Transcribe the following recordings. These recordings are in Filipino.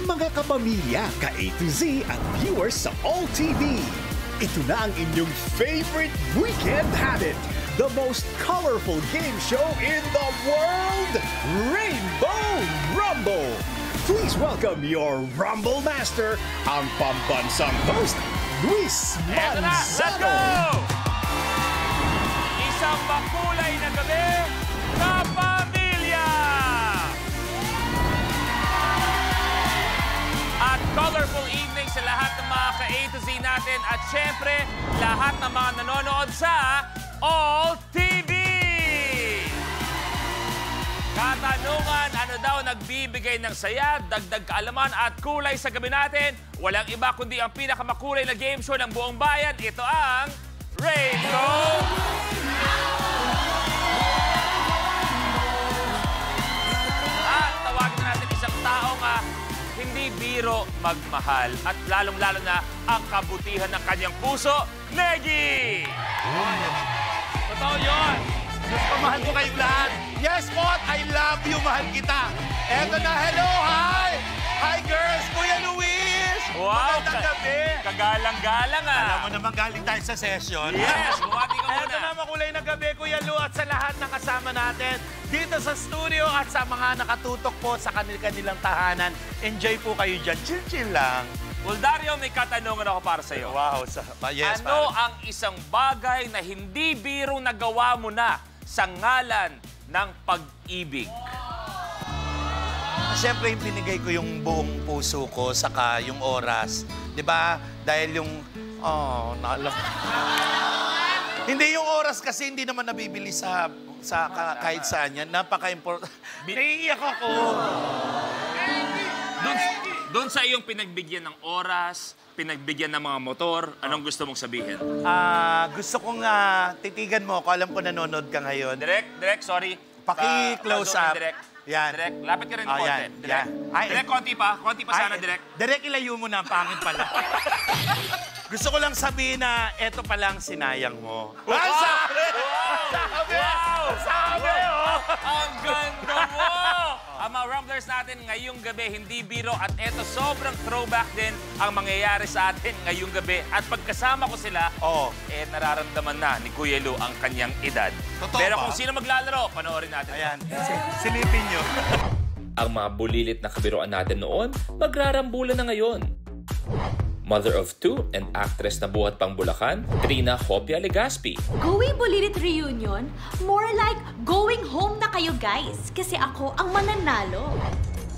mga kapamilya, ka-A to Z at viewers sa All TV. Ito na ang inyong favorite weekend habit. The most colorful game show in the world, Rainbow Rumble. Please welcome your Rumble Master, ang pambansang host, Luis Eto na, let's Manzano. go! Isang makulay na gabi, kapamilya! At colorful evening sa lahat ng mga ka-A to Z natin at syempre, lahat ng mga nanonood sa All TV! Katanungan, ano daw nagbibigay ng saya, dagdag kaalaman at kulay sa gabi natin? Walang iba kundi ang pinakamakulay na game show ng buong bayan. Ito ang Rainbow! At tawagin natin isang taong hindi biro magmahal at lalong-lalo na ang kabutihan ng kanyang puso, Negi! Totoo yun! Mas pamahal ko kayong lahat. Yes, Pot, I love you, mahal kita. Eto na, hello, hi! Hi, girls, Kuya Luis! Wow! Magandang gabi! Kagalang-galang Alam mo naman, galing tayo sa session. Yes! Bumati ka muna! Eto na, makulay na gabi, Kuya Lu, at sa lahat ng kasama natin dito sa studio at sa mga nakatutok po sa kanilang tahanan. Enjoy po kayo dyan. Chill-chill lang. Uldario, may katanungan ako para sa'yo. Wow, yes, ano ang isang bagay na hindi birong nagawa mo na sa ngalan ng pag-ibig? Siyempre, binigay ko yung buong puso ko, saka yung oras. Di ba? Dahil yung... Oh, naalam. Hindi yung oras kasi hindi naman nabibili sa kahit saan yan. Napaka-important. Naiiyak ako. Doon sa iyong pinagbigyan ng oras, pinagbigyan ng mga motor, anong gusto mong sabihin? Gusto kong titigan mo ako. Alam ko nanonood ka ngayon. Direk, sorry. Paki-close up. Direk. Yan. Direk, lapit ka rin ng konti. Yan. Direk. Direk, konti pa sana, Direk. Direk, ilayo mo na. Ang pangit pala. Gusto ko lang sabihin na eto palang sinayang mo. Wow! Sabi! Wow! Sabi, oh! Ang ganda mo! Ang mga Rumblers natin ngayong gabi, hindi biro at eto sobrang throwback din ang mangyayari sa atin ngayong gabi. At pagkasama ko sila, nararamdaman na ni Kuya Lu ang kanyang edad. Totoo Pero ba? kung sino maglalaro, panoorin natin. Ayan, silipin nyo. Ang mga bulilit na kabiruan natin noon, magrarambulan na ngayon. Mother of two and actress na buhat pang Bulacan, Trina Hopia Legaspi. Going Bulilit Reunion? More like going home na kayo guys. Kasi ako ang mananalo.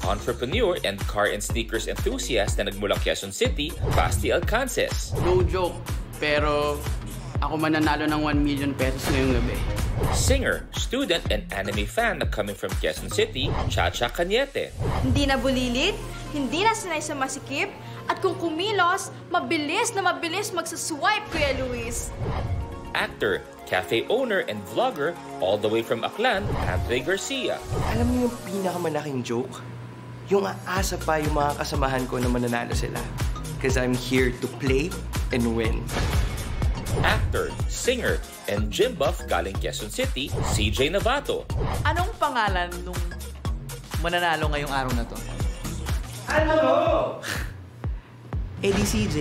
Entrepreneur and car and sneakers enthusiast na nagmulang Quezon City, Basti Alcances. No joke, pero ako mananalo ng 1 million pesos ngayong gabi. Singer, student and anime fan na coming from Quezon City, Chacha Cañete. Hindi na bulilit, hindi na sanay sa masikip, at kung kumilos, mabilis magsaswipe, Kuya Luis. Actor, cafe owner and vlogger all the way from Aklan, Andre Garcia. Alam niyo yung pinakamalaking joke? Yung aasa pa yung mga kasamahan ko na mananalo sila. Because I'm here to play and win. Actor, singer, and gym buff galing Quezon City, CJ Navato. Anong pangalan nung mananalo ngayong araw na to? Ano mo? Eddie CJ.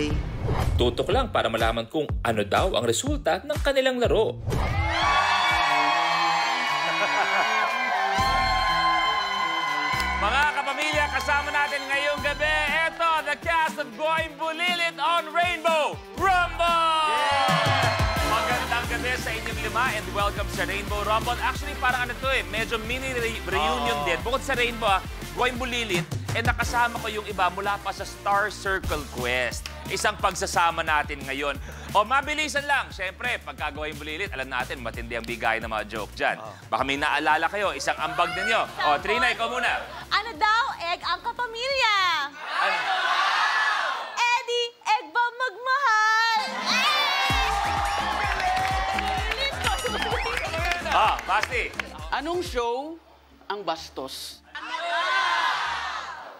Tutok lang para malaman kung ano daw ang resulta ng kanilang laro. Mga kapamilya, kasama natin ngayong gabi, eto, the cast of Going Bulilit on Rainbow Rumble! Magandang gabi sa inyong lima and welcome sa Rainbow Rumble. Actually, parang ano to medyo mini reunion din. Bukod sa Rainbow, Going Bulilit, nakasama ko yung iba mula pa sa Star Circle Quest. Isang pagsasama natin ngayon. O, mabilisan lang. Siyempre, pagkagawa yung bulilit, alam natin, matindi ang bigay ng mga joke dyan. Baka may naalala kayo, isang ambag ninyo. O, Trina, ikaw muna. Ano daw, egg ang kapamilya? Eddie, egg ba magmahal? Basti. Anong show ang bastos?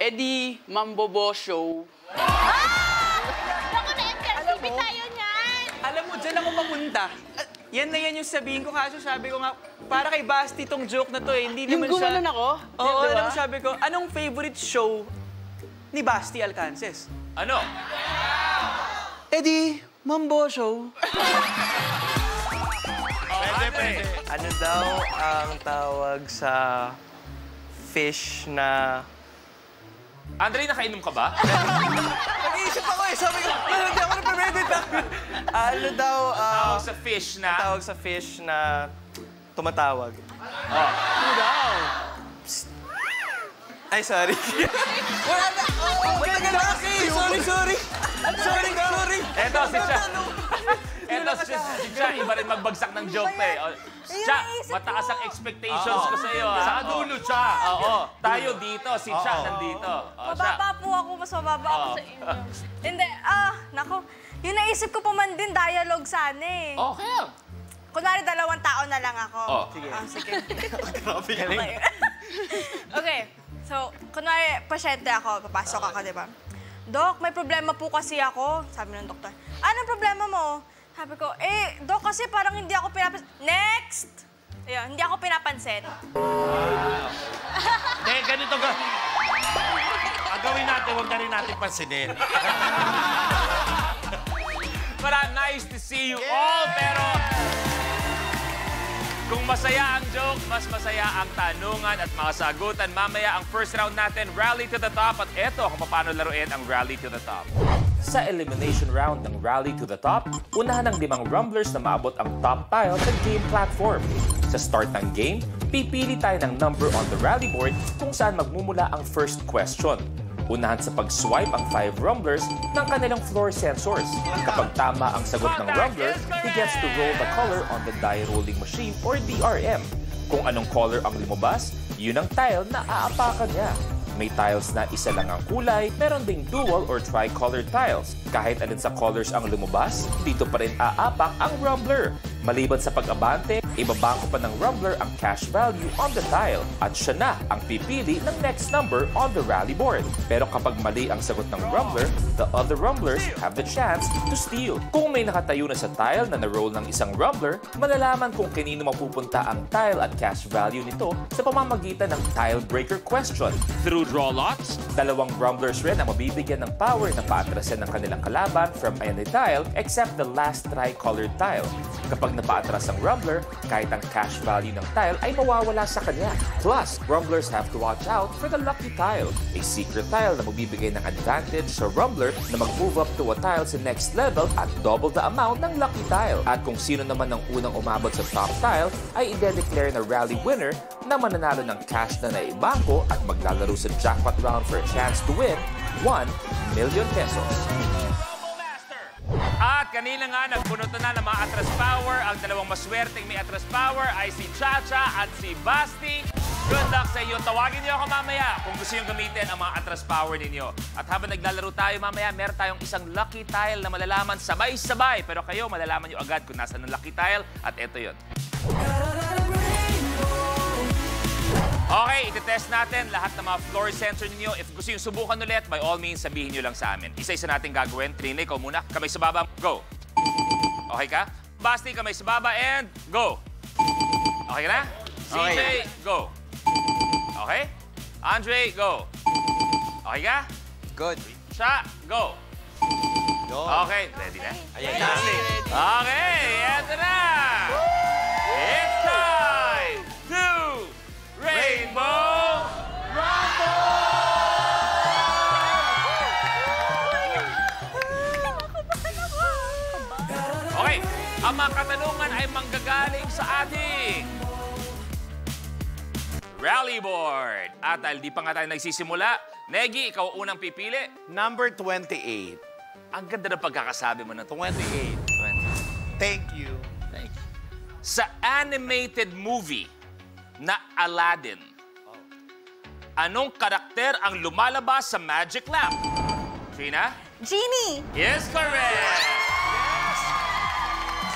Eddie Mambobo Show. Naku, na-MTV tayo niyan. Alam mo, dyan ako papunta. Yan na yan yung sabihin ko, kaso sabi ko nga, para kay Basti tong joke na to eh. Hindi Yung naman siya... gumanon ako? Oo, Diba? alam mo, sabi ko, anong favorite show ni Basti Alcances? Ano? Eddie, Mambo Show. Pwede. Ano daw ang tawag sa fish na... Andre, nakainom ka ba? Nag-iisip ako eh. Sabi ko, hindi ako na-premedit. Ano daw Tawag sa fish na... tawag sa fish na tumatawag? Ano daw? Ay, sorry. Wala na. Matagal na kasi. Sorry. Eto, si Cha. Eto, si Cha, iba rin magbagsak ng joke eh. Cha, mataas ang expectations ko sa iyo. Sa dulo, Cha. Oo. Tayo dito, si Cha nandito. Mababa po ako, mas mababa ako sa inyo. Hindi, nako. Yung naisip ko pa man din, dialogue sana eh. Okay. Kunwari, 2 tao na lang ako. Sige. Sige. Okay. So, kunwari, pasyente ako, papasok ako, di ba? Dok, may problema po kasi ako. Sabi ng doktor, anong problema mo? Sabi ko, Dok, kasi parang hindi ako pinapansin. Next! Ayun, hindi ako pinapansin. Ganito ga. Gawin natin, huwag na rin natin pansinin. Nice to see you all, pero... Kung masaya ang joke, mas masaya ang tanungan at mga sagutan. Mamaya ang first round natin, Rally to the Top. At eto kung paano laruin ang Rally to the Top. Sa elimination round ng Rally to the Top, unahan ng 5 rumblers na maabot ang top tile sa game platform. Sa start ng game, pipili tayo ng number on the rally board kung saan magmumula ang first question. Unahan sa pag-swipe ang 5 rumblers ng kanilang floor sensors. Kapag tama ang sagot ng rumbler, he gets to roll the color on the die rolling machine or DRM. Kung anong color ang lumabas, yun ang tile na aapakan niya. May tiles na isa lang ang kulay, meron ding dual or tricolored tiles. Kahit alin sa colors ang lumabas, dito pa rin aapak ang rumbler. Maliban sa pag-abante, ibabangko pa ng rumbler ang cash value on the tile at siya na ang pipili ng next number on the rally board. Pero kapag mali ang sagot ng rumbler, the other rumblers have the chance to steal. Kung may nakatayo na sa tile na na-roll ng isang rumbler, malalaman kung kanino mapupunta ang tile at cash value nito sa pamamagitan ng tile breaker question. Through draw lots, 2 rumblers rin ang mabibigyan ng power na paatrasan ng kanilang kalaban from any tile except the last tricolored tile. Kapag napaatras ang rumbler, kahit ang cash value ng tile ay mawawala sa kanya. Plus, rumblers have to watch out for the lucky tile, a secret tile na magbibigay ng advantage sa rumbler na mag-move up to a tile sa next level at double the amount ng lucky tile. At kung sino naman ang unang umabot sa top tile ay i-declare na rally winner na mananalo ng cash na naibangko at maglalaro sa jackpot round for a chance to win 1 million pesos. At kanina nga, nagpunuto na ng mga atras power. Ang 2 maswerteng may atras power ay si Chacha at si Basti. Good luck sa inyo. Tawagin niyo ako mamaya kung gusto nyo gamitin ang mga atras power ninyo. At habang naglalaro tayo mamaya, meron tayong isang lucky tile na malalaman sabay-sabay. Pero kayo, malalaman nyo agad kung nasa ng lucky tile. At eto yun. Okay, iti-test natin lahat ng mga floor sensor ninyo. If gusto nyo subukan ulit, by all means, sabihin nyo lang sa amin. Isa-isa natin gagawin. Trina, ikaw muna. Kamay sa baba, go. Okay ka? Basti, kamay sa baba, and go. Okay ka na? CJ, go. Okay? Andre, go. Okay ka? Good. Cha, go. Go. Okay, ready na? Ayan na. Okay, eto na. It's time to Rainbow Rumble! Okay, ang mga katanungan ay manggagaling sa ating rally board. At dahil di pa nga tayo nagsisimula, Negi, ikaw unang pipili. Number 28. Ang ganda ng pagkakasabi mo ng 28. Thank you. Thank you. Sa animated movie na Aladdin, anong karakter ang lumalabas sa magic lamp? Trina? Genie! Yes, correct! Yes!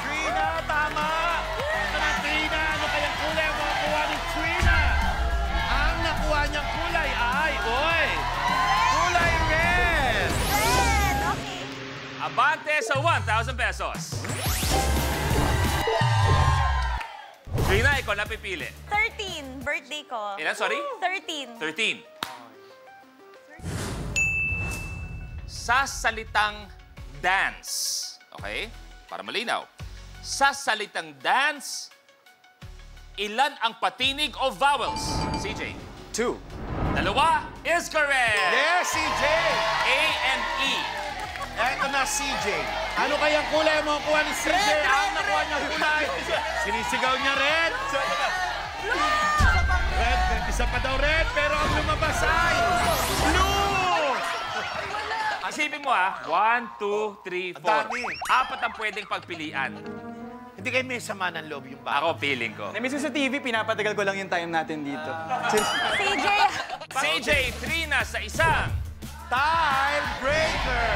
Trina, tama! Ito na, Trina. Ano kayang kulay ang makuha ni Trina? Ang nakuha niyang kulay ay, kulay red! Red! Okay. Abante sa 1,000 pesos. Trina, ikaw na pipili. 13, birthday ko. Ilan, sorry? 13. 13. sa salitang dance. Okay? Para malinaw. Sa salitang dance, ilan ang patinig o vowels? CJ. 2. Dalawa is correct. Yes, CJ! A and E. Eto na, CJ. Ano kayang kulay mo kuha ni CJ? Ang nakuha niya kulay. Sinisigaw niya red. Red, isa pa daw red, pero ang lumabas ay blue! Isipin mo 1, 2, 3, 4. Dami. 4 ang pwedeng pagpilian. Hindi kayo may sama ng loob yung bata. Ako, feeling ko. Namiss ko sa TV, pinapatagal ko lang yung time natin dito. CJ! CJ, Trina sa isang. Tiebreaker!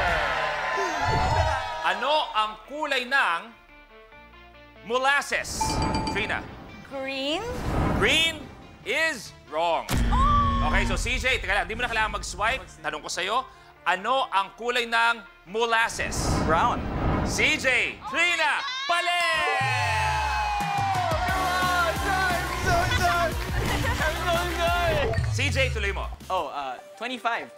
Ano ang kulay ng molasses? Trina. Green? Green is wrong. Okay, so CJ, teka lang, di mo na kailangan mag-swipe. Tanong ko sa'yo, ano ang kulay ng molasses? Brown. CJ, Trina, pali! CJ, tuloy mo. 25.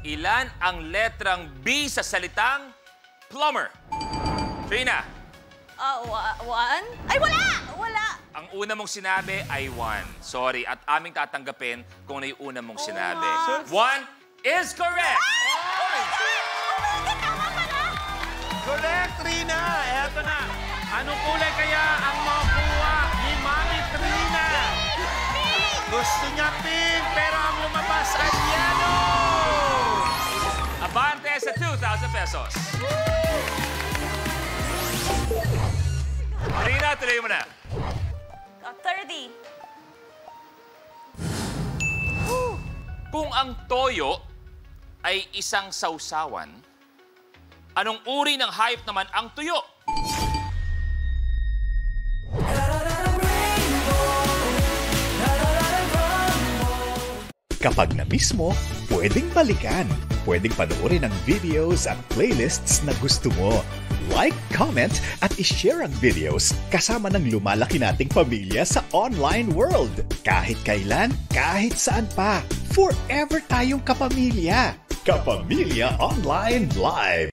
Ilan ang letrang B sa salitang plumber? Trina. 1? Ay, wala! Wala! Ang una mong sinabi ay 1. Sorry, at aming tatanggapin kung ano yung una mong sinabi. 1 is correct! Correct, Trina! Eto na. Anong kulay kaya ang makuha ni Mami Trina? Gusto niya pink, pero ang lumabas ay yellow! Abante sa 2,000 pesos. Trina, tuloy mo na. 30. Kung ang toyo ay isang sausawan, anong uri ng hayop naman ang tuyo? Kapag na-miss mo, pwedeng balikan. Pwedeng panoorin ang videos at playlists na gusto mo. Like, comment, at ishare ang videos kasama ng lumalaki nating pamilya sa online world. Kahit kailan, kahit saan pa. Forever tayong kapamilya. Kapamilya Online Live.